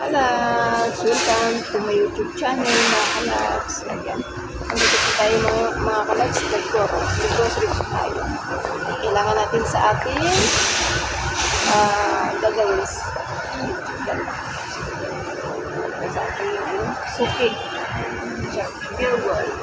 kalabs, welcome to my YouTube channel mga kalabs. Ayan. Andito po tayo mga kalabs, nag-grocery po tayo. Kailangan natin sa ating gagawin sa ating suki. Billboard.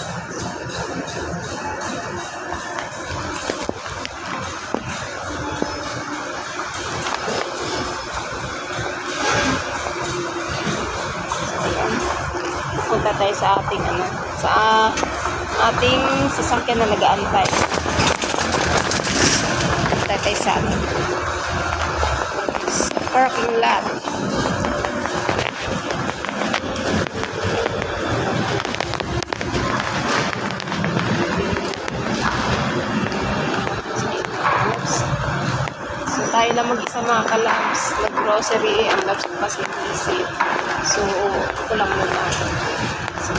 Punta tayo sa ating ating sasakyan na nag-aantay. Punta tayo sa parking lot. So tayo lang mag-isa mga kalabs. Nag-grocery ang labs ko kasi isip. So ito lang muna. So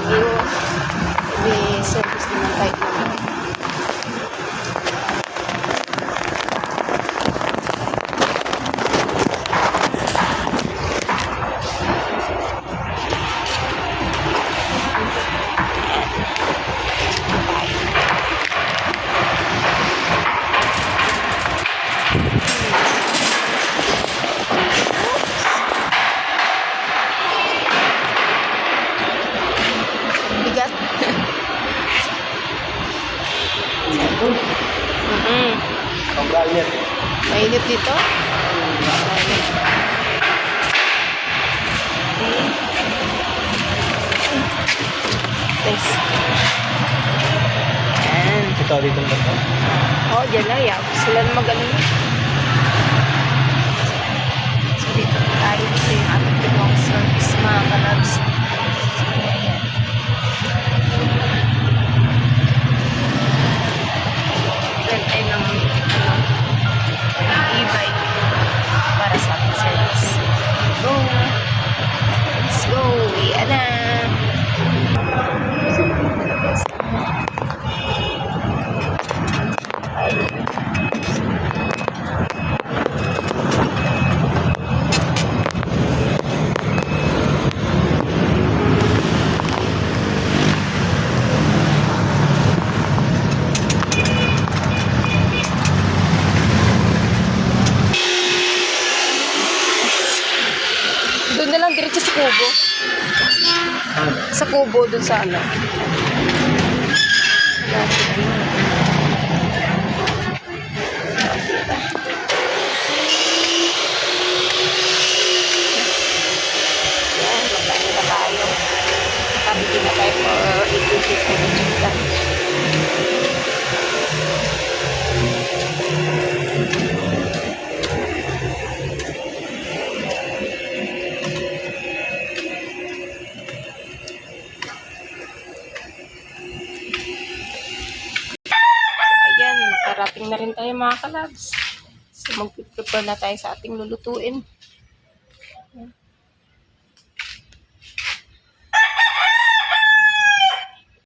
may service naman tayo naman. Bigat. Ang galit. Mainit dito. Thanks. Ayan. Ito dito ba ito? Oh, dyan na. Yeah. Sila na mag-ano na. So, dito tayo. Dito yung ating pinong service mga kalabs. So, ayan. Rent tayo ng e-bike para sa ating service. Go! Let's go! Iyan na! Doon na lang diretso sa kubo. Sa kubo, doon sa ano. Yan, magkano na tayo. Nakabili na tayo for 8.50 na chicken. Ayan, nakarating na rin tayo mga kalabs. So, mag-prepare na tayo sa ating lulutuin. Ayan.